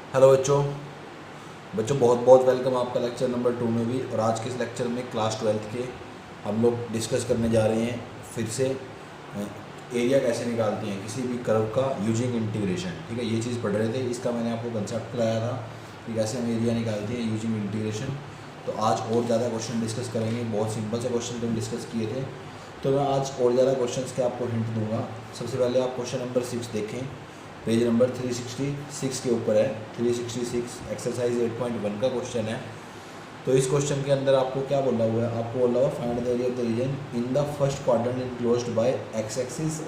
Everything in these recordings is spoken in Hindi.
हेलो बच्चों। बच्चों बहुत बहुत वेलकम आपका लेक्चर नंबर 2 में भी। और आज के इस लेक्चर में क्लास 12th के हम लोग डिस्कस करने जा रहे हैं फिर से एरिया कैसे निकालते हैं किसी भी कर्व का यूजिंग इंटीग्रेशन। ठीक है, ये चीज़ पढ़ रहे थे, इसका मैंने आपको कंसेप्ट कराया था कि कैसे हम एरिया निकालते हैं यूजिंग इंटीग्रेशन। तो आज और ज़्यादा क्वेश्चन डिस्कस करेंगे। बहुत सिंपल से क्वेश्चन हम डिस्कस किए थे, तो मैं आज और ज़्यादा क्वेश्चन के आपको हिंट दूंगा। सबसे पहले आप क्वेश्चन नंबर 6 देखें, पेज नंबर 366 के ऊपर है। 366 एक्सरसाइज 8.1 का क्वेश्चन है। तो इस क्वेश्चन के अंदर आपको क्या बोला हुआ है? आपको बोला हुआ find the area of the region in the first quadrant enclosed by x axis.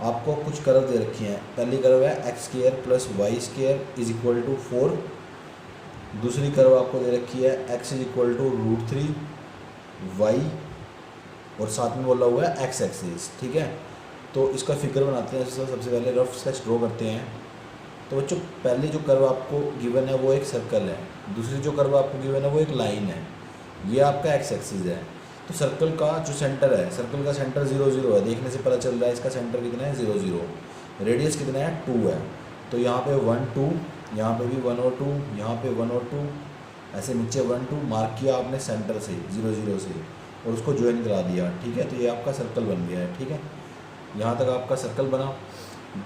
आपको कुछ कर्व दे रखी हैं। पहली कर्व है x square plus y square is equal to 4। दूसरी कर्व आपको दे रखी है x is equal to √3 y, और साथ में बोला हुआ है एक्स एक्सिस। ठीक है, तो इसका फिगर बनाते हैं। सबसे पहले रफ स्केच ड्रॉ करते हैं। तो बच्चों पहली जो कर्व आपको गिवन है वो एक सर्कल है, दूसरी जो कर्व आपको गिवन है वो एक लाइन है। ये आपका एक्स एक्सिस है। तो सर्कल का जो सेंटर है, सर्कल का सेंटर 0 0 है। देखने से पता चल रहा है इसका सेंटर कितना है, 0 0। रेडियस कितना है, 2 है। तो यहाँ पे 1 2, यहाँ पे भी 1 और 2, यहाँ पे 1 और 2, ऐसे नीचे 1 2 मार्क किया आपने सेंटर से 0 0 से, और उसको ज्वाइन करा दिया। ठीक है, तो ये आपका सर्कल बन गया है। ठीक है, यहाँ तक आपका सर्कल बना।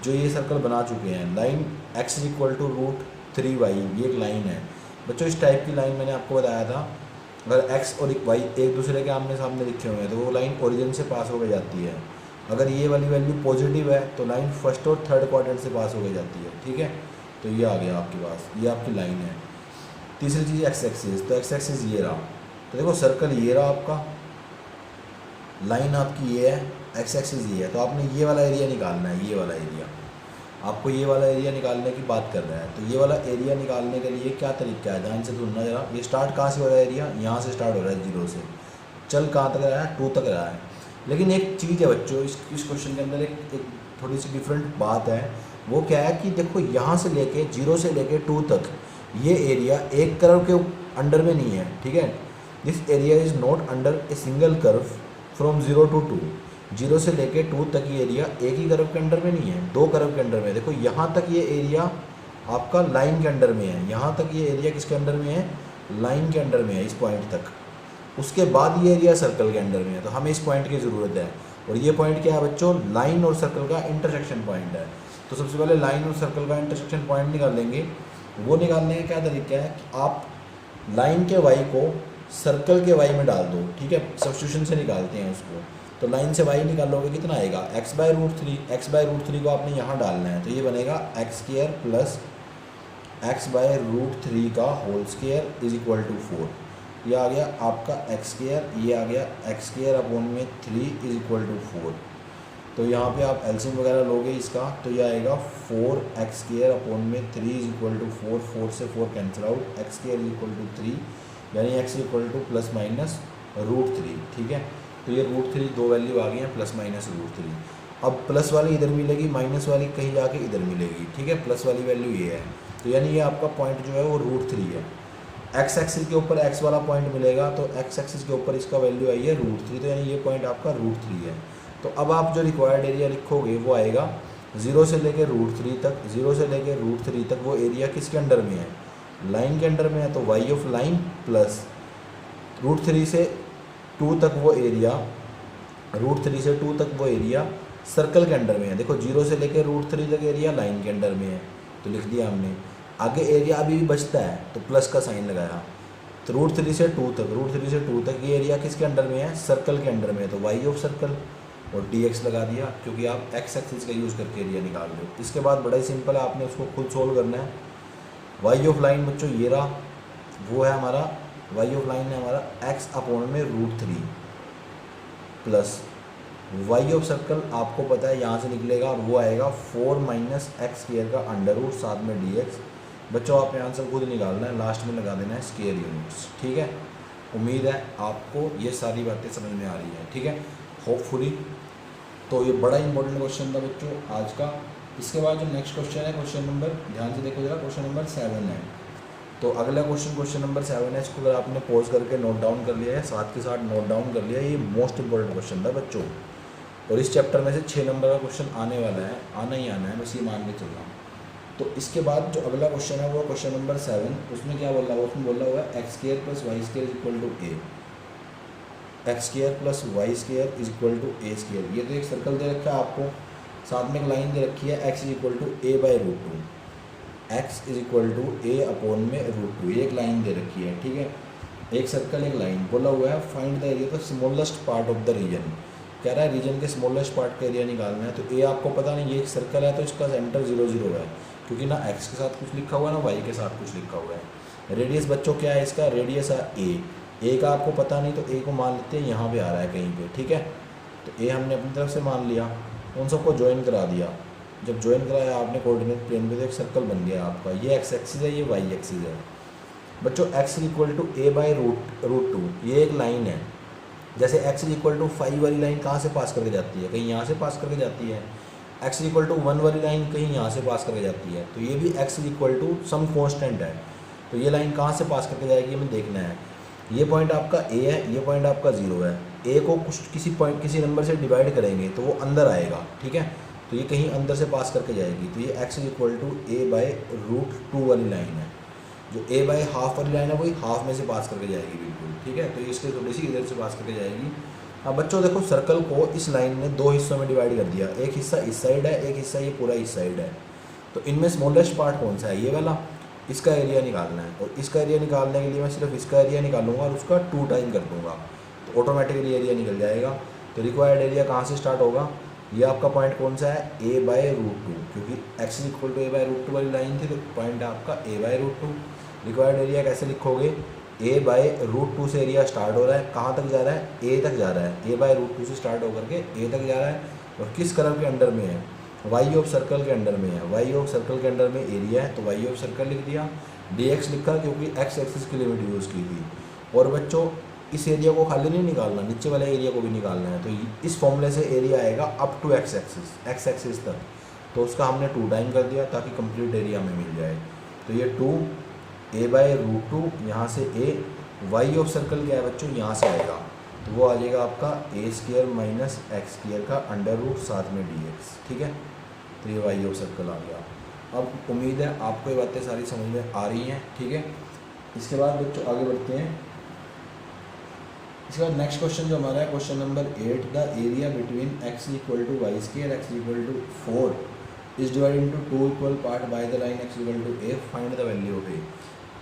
जो ये सर्कल बना चुके हैं, line x is equal to √3y, ये एक लाइन है बच्चों। इस टाइप की लाइन मैंने आपको बताया था, अगर x और y एक दूसरे के आमने सामने लिखे हुए हैं तो वो लाइन ओरिजिन से पास होकर जाती है। अगर ये वाली वैल्यू पॉजिटिव है तो लाइन फर्स्ट और थर्ड क्वाड्रेंट से पास होकर जाती है। ठीक है, तो ये आ गया आपके पास, ये आपकी लाइन है। तीसरी चीज़ एक्स एक्सिस। तो एक्स एक्सिस ये रहा। तो देखो सर्कल ये रहा आपका, लाइन आपकी ये है, एक्स एक्सिस ये है। तो आपने ये वाला एरिया निकालना है। ये वाला एरिया आपको, ये वाला एरिया निकालने की बात कर रहा है। तो ये वाला एरिया निकालने के लिए क्या तरीका है, ध्यान से सुनना जरा। ये स्टार्ट कहाँ से हो रहा है, एरिया यहाँ से स्टार्ट हो रहा है 0 से, चल कहाँ तक रहा है, 2 तक रहा है। लेकिन एक चीज़ है बच्चों, इस क्वेश्चन के अंदर एक थोड़ी सी डिफरेंट बात है। वो क्या है कि देखो यहाँ से लेके 0 से लेके 2 तक ये एरिया एक कर्व के अंडर में नहीं है। ठीक है, this area is not under a single curve from 0 to 2। 0 से लेके 2 तक ये एरिया एक ही कर्व के अंडर में नहीं है, 2 कर्व के अंडर में है। देखो यहाँ तक ये एरिया आपका लाइन के अंडर में है, यहाँ तक ये एरिया किसके अंडर में है, लाइन के अंडर में है, इस पॉइंट तक। उसके बाद ये एरिया सर्कल के अंडर में है। तो हमें इस पॉइंट की ज़रूरत है, और ये पॉइंट क्या है बच्चों, लाइन और सर्कल का इंटरसेक्शन पॉइंट है। तो सबसे पहले लाइन और सर्कल का इंटरसेक्शन पॉइंट निकालेंगे। वो निकालने का क्या तरीका है कि आप लाइन के वाई को सर्कल के वाई में डाल दो। ठीक है, सब्स्टिट्यूशन से निकालते हैं उसको। तो लाइन से वाई निकालोगे कितना आएगा, x/√3। x/√3 को आपने यहाँ डालना है, तो ये बनेगा x² प्लस x/√3 का whole square is equal to 4। ये आ गया आपका x², ये आ गया x² अपॉन में 3 इज इक्वल टू 4। तो यहाँ पे आप एलसीएम वगैरह लोगे इसका, तो ये आएगा 4x² अपॉन में 3 इज इक्वल टू 4। 4 से 4 cancel out, x² is equal to 3, यानी x equal to plus minus √3। ठीक है, तो ये √3 दो वैल्यू आ गई हैं, प्लस माइनस √3। अब प्लस वाली इधर मिलेगी, माइनस वाली कहीं जाके इधर मिलेगी। ठीक है, प्लस वाली वैल्यू ये है। तो यानी ये आपका पॉइंट जो है वो √3 है। एक्स एक्सिस के ऊपर एक्स वाला पॉइंट मिलेगा, तो एक्स एक्सिस के ऊपर इसका वैल्यू आई है √3, तो यानी ये पॉइंट आपका √3 है। तो अब आप जो रिक्वायर्ड एरिया लिखोगे वो आएगा 0 से लेकर √3 तक। 0 से लेकर √3 तक वो एरिया किसके अंडर में है, लाइन के अंडर में है। तो वाई ऑफ लाइन प्लस √3 से 2 तक वो एरिया, √3 से 2 तक वो एरिया सर्कल के अंडर में है। देखो 0 से लेकर √3 तक एरिया लाइन के अंडर में है, तो लिख दिया हमने। आगे एरिया अभी भी बचता है, तो प्लस का साइन लगाया। तो √3 से 2 तक, √3 से 2 तक ये एरिया किसके अंडर में है, सर्कल के अंडर में है। तो वाई ऑफ सर्कल और dx लगा दिया, क्योंकि आप एक्स एक्सिस का यूज़ करके एरिया निकाल रहे हो। इसके बाद बड़ा ही सिंपल है, आपने उसको खुद सोल्व करना है। वाई ऑफ लाइन बच्चों ये रहा, वो है हमारा वाई ऑफ लाइन है हमारा x अपॉन में √3 प्लस वाई ऑफ सर्कल आपको पता है यहाँ से निकलेगा, और वो आएगा 4 माइनस x² का अंडर रूट, साथ में dx। बच्चों आपने आंसर खुद निकालना है, लास्ट में लगा देना है स्क्वायर यूनिट्स। ठीक है, उम्मीद है आपको ये सारी बातें समझ में आ रही हैं। ठीक है, होपफुली। तो ये बड़ा इंपॉर्टेंट क्वेश्चन था बच्चों आज का। इसके बाद जो नेक्स्ट क्वेश्चन है, क्वेश्चन नंबर, ध्यान से देखो जरा, क्वेश्चन नंबर 7 है। तो अगला क्वेश्चन नंबर 7 है। इसको अगर आपने पॉज करके नोट डाउन कर लिया है, साथ के साथ नोट डाउन कर लिया, ये मोस्ट इंपॉर्टेंट क्वेश्चन था बच्चों। और इस चैप्टर में से 6 नंबर का क्वेश्चन आने वाला है, आना ही आना है, बस ये मान के चल रहा हूँ। तो इसके बाद जो अगला क्वेश्चन है वो क्वेश्चन नंबर 7, उसमें क्या बोला हुआ, उसमें बोला हुआ है x square plus y square is equal to a, x square plus y square is equal to a square. ये तो एक सर्कल दे रखा है आपको, साथ में एक लाइन दे रखी है x is equal to A by root two, X is equal to A upon में रूट टू, ये एक लाइन दे रखी है, ठीक है। एक सर्कल एक लाइन, बोला हुआ है find the area the smallest part of the region, कह रहा है रीजन के स्मॉलेस्ट पार्ट का एरिया निकालना है। तो ए आपको पता नहीं, ये एक सर्कल है तो इसका सेंटर 0 0 है, क्योंकि ना एक्स के साथ कुछ लिखा हुआ है ना वाई के साथ कुछ लिखा हुआ है। रेडियस बच्चों क्या है इसका, रेडियस है ए का आपको पता नहीं, तो ए को मान लेते हैं यहाँ पे आ रहा है कहीं पे, ठीक है। तो ए हमने अपनी तरफ से मान लिया, उन सबको ज्वाइन करा दिया। जब ज्वाइन कराया आपने कोऑर्डिनेट प्लेन पे तो एक सर्कल बन गया आपका, ये एक्स एक्सिस है, ये वाई एक्सिस है। बच्चों x is equal to A by root two, ये एक लाइन है। जैसे एक्स इज इक्वल टू 5 वाली लाइन कहाँ से पास करके जाती है, कहीं यहाँ से पास करके जाती है। एक्स इज इक्वल टू 1 वाली लाइन कहीं यहाँ से पास करके जाती है। तो ये भी x is equal to some constant है, तो ये लाइन कहाँ से पास करके जाएगी हमें देखना है। ये पॉइंट आपका ए है, ये पॉइंट आपका 0 है। ए को कुछ किसी नंबर से डिवाइड करेंगे तो वो अंदर आएगा, ठीक है। तो ये कहीं अंदर से पास करके जाएगी, तो ये x is equal to A by root two वाली लाइन है। जो ए बाई हाफ वाली लाइन है वही हाफ में से पास करके जाएगी, बिल्कुल, ठीक है। तो इसके थोड़ी सी इधर से पास करके जाएगी। अब बच्चों देखो सर्कल को इस लाइन ने 2 हिस्सों में डिवाइड कर दिया, एक हिस्सा इस साइड है, एक हिस्सा ये पूरा इस साइड है। तो इनमें स्मॉलेस्ट पार्ट कौन सा है, ये वाला, इसका एरिया निकालना है। और इसका एरिया निकालने के लिए मैं सिर्फ इसका एरिया निकालूंगा और उसका 2 टाइम कर दूंगा, तो ऑटोमेटिकली एरिया निकल जाएगा। तो रिक्वायर्ड एरिया कहाँ से स्टार्ट होगा, ये आपका पॉइंट कौन सा है, ए बाई रूट टू, क्योंकि x is equal to A by root two वाली लाइन थी, तो पॉइंट है आपका a by root two. Required area कैसे लिखोगे, ए बाई रूट टू से एरिया स्टार्ट हो रहा है, कहाँ तक जा रहा है, ए तक जा रहा है। ए बाई रूट टू से स्टार्ट होकर के ए तक जा रहा है, और किस कर्व के अंडर में है, वाई ऑफ सर्कल के अंडर में है। वाई ऑफ सर्कल के अंडर में एरिया है, तो वाई ऑफ सर्कल लिख दिया। डी एक्स लिखा क्योंकि एक्स एक्सिस की लिमिट यूज़ की थी। और बच्चों इस एरिया को खाली नहीं निकालना, नीचे वाले एरिया को भी निकालना है। तो इस फॉर्मूले से एरिया आएगा अप टू एक्स एक्सिस तक, तो उसका हमने 2 टाइम कर दिया ताकि कंप्लीट एरिया हमें मिल जाए। तो ये 2 ए बाई रूट टू, यहाँ से ए, वाई ऑफ सर्कल क्या है बच्चों, यहाँ से आएगा, तो वो आ जाएगा आपका ए स्क्वायर माइनस एक्स स्क्वायर का अंडर रूट साथ में डी एक्स, ठीक है। तो ये वाई ऑफ सर्कल आ गया। अब उम्मीद है आपको ये बातें सारी समझ में आ रही हैं, ठीक है। इसके बाद बच्चों आगे बढ़ते हैं। इसके बाद नेक्स्ट क्वेश्चन जो हमारा है question number 8, the area between x equal to y square x equal to 4 is divided into 2 equal part by the line x equal to a, find the value of a.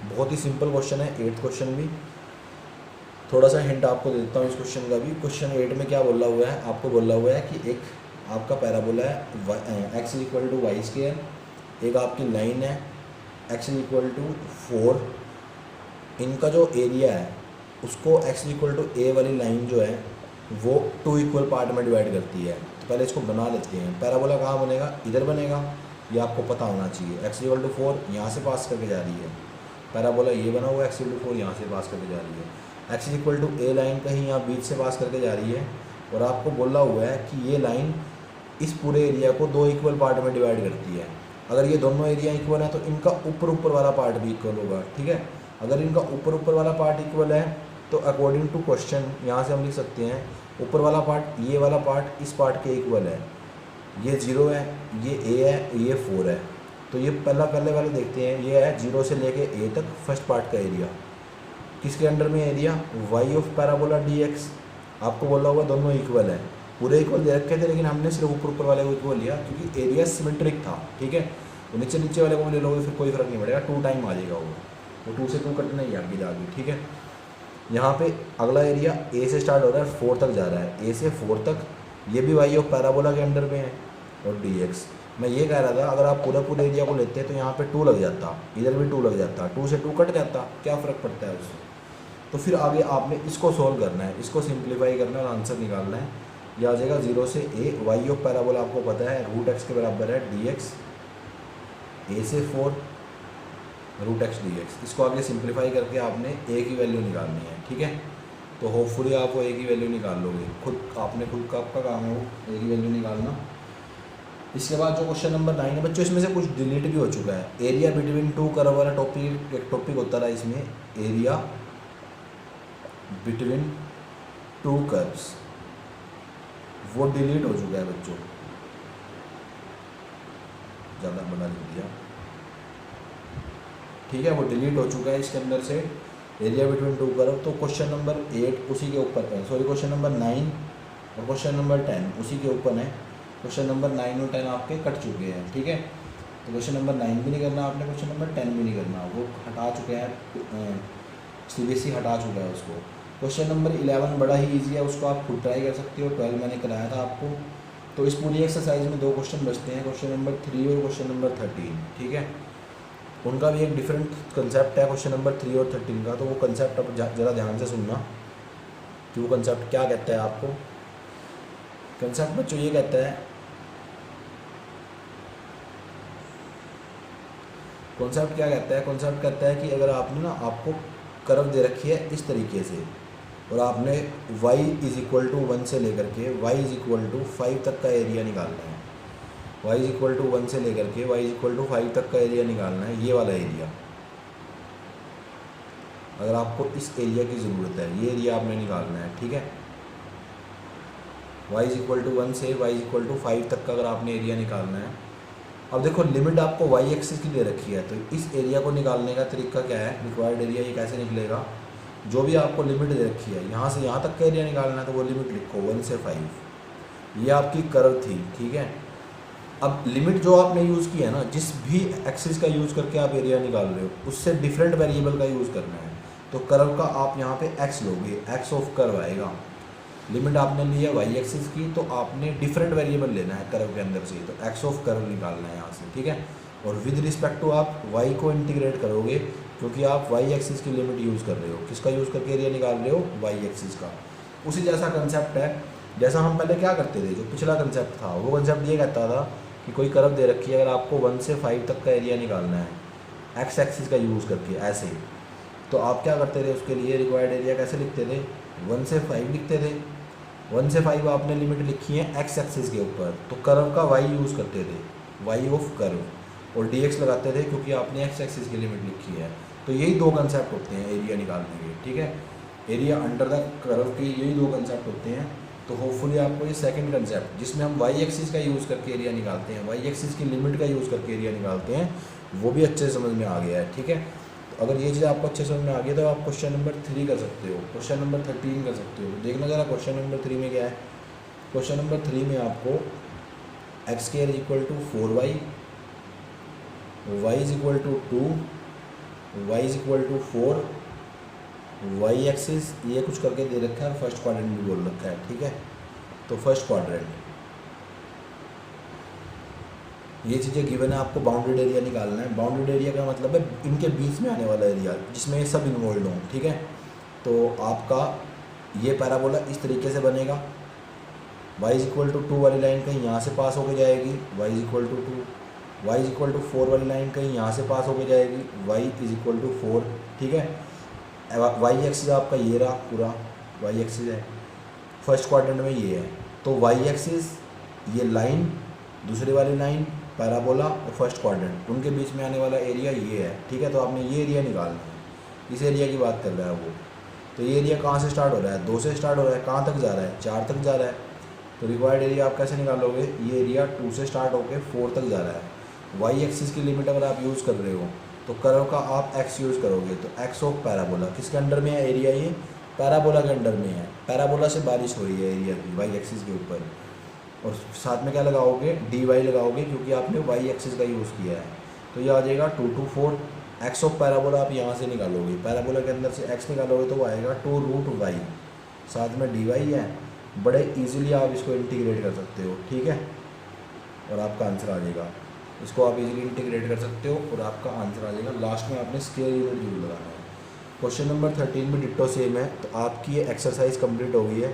बहुत ही सिंपल क्वेश्चन है, 8th क्वेश्चन भी। थोड़ा सा हिंट आपको देता हूँ इस क्वेश्चन का भी। क्वेश्चन 8 में क्या बोला हुआ है, आपको बोला हुआ है कि एक आपका पैराबोला है x equal to y square, एक आपकी लाइन है एक्स इक्वल टू 4, इनका जो एरिया है उसको एक्स इक्वल टू ए वाली लाइन जो है वो 2 इक्वल पार्ट में डिवाइड करती है। तो पहले इसको बना लेते हैं। पैराबोला कहाँ बनेगा, इधर बनेगा, ये आपको पता होना चाहिए। एक्स इक्वल टू 4 यहाँ से पास करके जा रही है, पैराबोला ये बना हुआ है, एक्स इक्वल टू 4 यहाँ से पास करके जा रही है। X equal to a line कहीं यहाँ बीच से पास करके जा रही है, और आपको बोला हुआ है कि ये लाइन इस पूरे एरिया को 2 इक्वल पार्ट में डिवाइड करती है। अगर ये दोनों एरिया इक्वल है तो इनका ऊपर वाला पार्ट भी इक्वल होगा, ठीक है। अगर इनका ऊपर वाला पार्ट इक्वल है तो अकॉर्डिंग टू क्वेश्चन यहाँ से हम लिख सकते हैं ऊपर वाला पार्ट, ये वाला पार्ट इस पार्ट के इक्वल है। ये 0 है, ये ए है, ये 4 है। तो ये पहले वाले देखते हैं, ये है 0 से लेके ए तक फर्स्ट पार्ट का एरिया। किसके अंडर में area, y of parabola d x. आपको बोला हुआ दोनों इक्वल है, पूरे इक्वल दे रखे थे, लेकिन हमने सिर्फ ऊपर वाले को इक्वल लिया क्योंकि एरिया सिमेट्रिक था, ठीक है। तो नीचे वाले को ले लोगे फिर कोई फर्क नहीं पड़ेगा, 2 टाइम आ जाएगा वो, तो 2 से 2 कटना ही आगे जाके, ठीक है। यहाँ पे अगला एरिया ए से स्टार्ट हो रहा है 4 तक जा रहा है, ए से 4 तक, ये भी वाई ऑफ पैराबोला के अंडर में है, और डी एक्स। मैं ये कह रहा था अगर आप पूरे एरिया को लेते तो यहाँ पे 2 लग जाता, इधर भी 2 लग जाता, 2 से 2 कट जाता, क्या फ़र्क पड़ता है उससे। तो फिर आगे आपने इसको सोल्व करना है, इसको सिंप्लीफाई करना है और आंसर निकालना है। यह आ जाएगा 0 से ए, वाई ऑफ पैराबोला आपको पता है रूट एक्स के बराबर है डी एक्स, ए से 4 रूट एक्स डी एक्स। इसको आगे सिंप्लीफाई करके आपने ए की वैल्यू निकालनी है, ठीक है। तो होपफुली आप वो ए की वैल्यू निकाल लोगे, खुद का आपका काम है वो ए की वैल्यू निकालना। इसके बाद जो क्वेश्चन नंबर 9 है बच्चों, इसमें से कुछ डिलीट भी हो चुका है। एरिया बिटवीन 2 कर्व वाला टॉपिक, एक टॉपिक होता रहा इसमें, एरिया बिटवीन 2 कर्व्स, वो डिलीट हो चुका है बच्चों, ज़्यादा बड़ा लिख दिया। ठीक है, वो डिलीट हो चुका है इसके अंदर से एरिया बिटवीन टू कर्व। तो क्वेश्चन नंबर 8 उसी के ऊपर है, सॉरी क्वेश्चन नंबर 9 और क्वेश्चन नंबर 10 उसी के ऊपर है। क्वेश्चन नंबर 9 और 10 आपके कट चुके हैं, ठीक है। तो क्वेश्चन नंबर 9 भी नहीं करना आपने, क्वेश्चन नंबर 10 भी नहीं करना, वो हटा चुके हैं, CBSE हटा चुका है उसको। क्वेश्चन नंबर 11 बड़ा ही ईजी है, उसको आप खुद ट्राई कर सकते हो, 12 मैंने कराया था आपको। तो इस पूरी एक्सरसाइज में 2 क्वेश्चन बचते हैं, क्वेश्चन नंबर 3 और क्वेश्चन नंबर 13, ठीक है। उनका भी एक डिफरेंट कंसेप्ट है क्वेश्चन नंबर 3 और 13 का, तो वो कंसेप्ट आप ज़रा ध्यान से सुनना कि वो कंसेप्ट क्या कहता है आपको। कंसेप्ट बच्चों ये कहता है, कॉन्सेप्ट क्या कहता है, कॉन्सेप्ट कहता है कि अगर आपने ना, आपको कर्व दे रखी है इस तरीके से और आपने y इज इक्वल टू 1 से लेकर के y इज इक्वल टू 5 तक का एरिया निकालना है, y इज इक्वल टू 1 से लेकर के y इज इक्वल टू 5 तक का एरिया निकालना है, ये वाला एरिया। अगर आपको इस एरिया की ज़रूरत है, ये एरिया आपने निकालना है, ठीक है। y इज इक्वल टू 1 से y इज इक्वल टू 5 तक का अगर आपने एरिया निकालना है। अब देखो लिमिट आपको y एक्सिस की दे रखी है, तो इस एरिया को निकालने का तरीका क्या है, रिक्वायर्ड एरिया ये कैसे निकलेगा। जो भी आपको लिमिट दे रखी है, यहाँ से यहाँ तक का एरिया निकालना है, तो वो लिमिट लिखो 1 से 5, ये आपकी कर्व थी, ठीक है। अब लिमिट जो आपने यूज़ की है ना, जिस भी एक्सिस का यूज़ करके आप एरिया निकाल रहे हो, उससे डिफरेंट वेरिएबल का यूज़ करना है। तो कर्व का आप यहाँ पे x लोगे, x ऑफ कर्व आएगा। लिमिट आपने ली है y एक्सिस की, तो आपने डिफरेंट वेरिएबल लेना है कर्व के अंदर से, तो x ऑफ कर्व निकालना है यहाँ से, ठीक है। और विद रिस्पेक्ट टू आप y को इंटीग्रेट करोगे, क्योंकि आप y एक्सिस की लिमिट यूज़ कर रहे हो। किसका यूज़ करके एरिया निकाल रहे हो, y एक्सिस का। उसी जैसा कंसेप्ट है जैसा हम पहले क्या करते थे, जो पिछला कंसेप्ट था, वो कंसेप्ट ये कहता था कि कोई कर्व दे रखी है, अगर आपको 1 से 5 तक का एरिया निकालना है x एक्सिस का यूज़ करके ऐसे, तो आप क्या करते थे, उसके लिए रिक्वायर्ड एरिया कैसे लिखते थे, 1 से 5 लिखते थे। 1 से 5 आपने लिमिट लिखी है x एक्सिस के ऊपर, तो कर्व का y यूज़ करते थे, y ऑफ कर्व, और dx लगाते थे क्योंकि आपने x एक्सिस की लिमिट लिखी है। तो यही 2 कंसेप्ट होते हैं एरिया निकालने के, ठीक है। एरिया अंडर द कर्व के यही 2 कंसेप्ट होते हैं। तो होपफुली आपको ये सेकंड कंसेप्ट, जिसमें हम y एक्सिस का यूज़ करके एरिया निकालते हैं, y एक्सिस की लिमिट का यूज़ करके एरिया निकालते हैं, वो भी अच्छे से समझ में आ गया है, ठीक है। तो अगर ये चीज़ आपको अच्छे समझ में आ गई तो आप क्वेश्चन नंबर 3 कर सकते हो, क्वेश्चन नंबर 13 कर सकते हो। देखना ज़रा क्वेश्चन नंबर 3 में क्या है। क्वेश्चन नंबर 3 में आपको x square is equal to 4y, y is equal to 2, y is equal to 4, y axis ये कुछ करके दे रखा है, फर्स्ट क्वाड्रेंट भी बोल रखा है, ठीक है। तो फर्स्ट क्वाड्रेंट ये चीज़ें गिवन है, आपको बाउंडेड एरिया निकालना है। बाउंडेड एरिया का मतलब है इनके बीच में आने वाला एरिया, जिसमें ये सब इन्वॉल्व हों, ठीक है। तो आपका ये पैराबोला इस तरीके से बनेगा, y इज इक्वल टू 2 वाली लाइन कहीं यहाँ से पास होकर जाएगी, y is equal to 2, y is equal to 4 वाली लाइन कहीं यहाँ से पास होकर जाएगी, y इज इक्वल टू 4, ठीक है। y एक्सिस आपका ये रहा पूरा, y एक्सिस है, फर्स्ट क्वाड्रेंट में ये है। तो y एक्सिस ये लाइन, दूसरी वाली लाइन, पैराबोला और फर्स्ट क्वाड्रेंट, उनके बीच में आने वाला एरिया ये है, ठीक है। तो आपने ये एरिया निकालना है, इस एरिया की बात कर रहा है वो। तो ये एरिया कहाँ से स्टार्ट हो रहा है, 2 से स्टार्ट हो रहा है, कहाँ तक जा रहा है, 4 तक जा रहा है। तो रिक्वायर्ड एरिया आप कैसे निकालोगे, ये एरिया 2 से स्टार्ट होकर 4 तक जा रहा है। वाई एक्सिस की लिमिट अगर आप यूज़ कर रहे हो तो कर्व का आप एक्स यूज़ करोगे, तो एक्स ऑफ पैराबोला किसके अंडर में है, एरिया ये पैराबोला के अंडर में है। पैराबोला से बारिश हो रही है एरिया की वाई एक्सिस के ऊपर, और साथ में क्या लगाओगे, डी वाई लगाओगे, क्योंकि आपने वाई एक्सिस का यूज़ किया है। तो ये आ जाएगा 2 to 4, एक्स ऑफ पैराबोला आप यहाँ से निकालोगे, पैराबोला के अंदर से एक्स निकालोगे तो वो आएगा 2√y, साथ में डी वाई है। बड़े इजीली आप इसको इंटीग्रेट कर सकते हो, ठीक है, और आपका आंसर आ जाएगा। इसको आप इजीली इंटीग्रेट कर सकते हो और आपका आंसर आ जाएगा। लास्ट में आपने स्क्वायर यूनिट जरूर लगाना है। क्वेश्चन नंबर 13 में डिट्टो सेम है। तो आपकी ये एक्सरसाइज कंप्लीट हो गई है,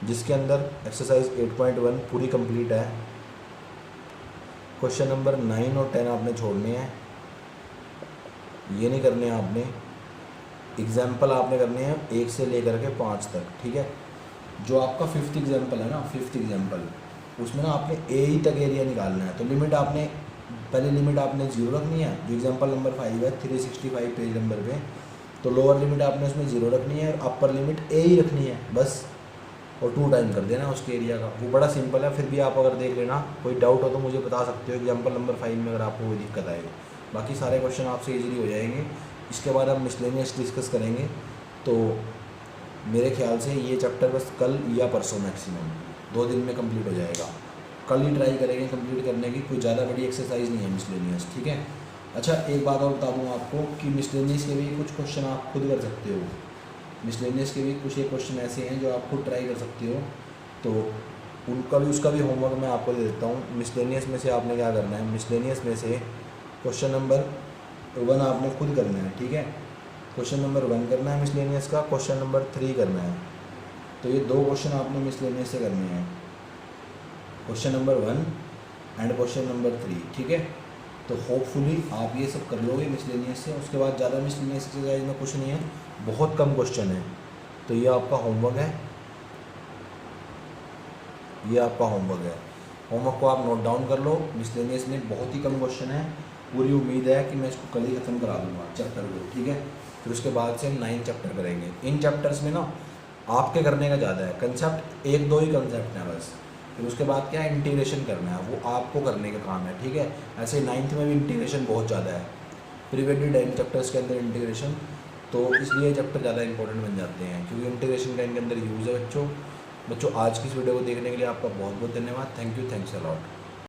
जिसके अंदर एक्सरसाइज 8.1 पूरी कंप्लीट है। क्वेश्चन नंबर 9 और 10 आपने छोड़ने हैं, ये नहीं करने आपने। एग्जाम्पल आपने करने हैं 1 से लेकर के 5 तक, ठीक है। जो आपका 5th एग्जाम्पल है ना, 5th एग्जाम्पल, उसमें ना आपने ए ही तक एरिया निकालना है। तो लिमिट आपने पहले लिमिट आपने 0 रखनी है, जो एग्जाम्पल नंबर 5 है 365 पेज नंबर पे। तो लोअर लिमिट आपने उसमें 0 रखनी है और अपर लिमिट ए ही रखनी है बस, और 2 टाइम कर देना उसके एरिया का। वो बड़ा सिंपल है। फिर भी आप अगर देख लेना, कोई डाउट हो तो मुझे बता सकते हो। एग्जाम्पल नंबर 5 में अगर आपको कोई दिक्कत आएगी बाकी सारे क्वेश्चन आपसे इजीली हो जाएंगे। इसके बाद हम मिसलेनियस डिस्कस करेंगे। तो मेरे ख्याल से ये चैप्टर बस कल या परसों मैक्सिमम 2 दिन में कंप्लीट हो जाएगा। कल ही ट्राई करेंगे कंप्लीट करने की, कोई ज़्यादा बड़ी एक्सरसाइज नहीं है मिसलेनियस, ठीक है। अच्छा एक बात और बता दूँ आपको कि मिसलेनियस के भी कुछ क्वेश्चन आप खुद कर सकते हो। मिसलेनियस के भी कुछ एक क्वेश्चन ऐसे हैं जो आप खुद ट्राई कर सकते हो, तो उसका भी होमवर्क मैं आपको दे देता हूँ। मिसलेनियस में से आपने क्या करना है, मिसलेनियस में से क्वेश्चन नंबर 1 आपने खुद करना है, ठीक है। क्वेश्चन नंबर 1 करना है मिसलेनियस का, क्वेश्चन नंबर 3 करना है। तो ये 2 क्वेश्चन आपने मिसलेनियस से करने हैं, question number 1 and question number 3, ठीक है। तो होपफुली आप ये सब कर लोगे मिसलेनियस से। उसके बाद ज़्यादा मिसलेनियस एक्सरसाइज में कुछ नहीं है, बहुत कम क्वेश्चन है। तो ये आपका होमवर्क है, ये आपका होमवर्क है। होमवर्क को आप नोट डाउन कर लो। मिसलेनियस में बहुत ही कम क्वेश्चन है, पूरी उम्मीद है कि मैं इसको कल ही ख़त्म करा दूँगा चैप्टर को, ठीक है। फिर उसके बाद से हम 9 चैप्टर करेंगे। इन चैप्टर्स में ना आपके करने का ज़्यादा है, कंसेप्ट 1-2 ही कंसेप्ट हैं बस। फिर उसके बाद क्या है, इंटीग्रेशन करना है, वो आपको करने का काम है, ठीक है। ऐसे 9th में भी इंटीग्रेशन बहुत ज़्यादा है, प्रीवियसली 10 चैप्टर्स के अंदर इंटीग्रेशन, तो इसलिए चैप्टर ज़्यादा इंपॉर्टेंट बन जाते हैं, क्योंकि इंटीग्रेशन का इनके अंदर यूज़ है बच्चों। आज की इस वीडियो को देखने के लिए आपका बहुत बहुत धन्यवाद। Thank you, thanks a lot.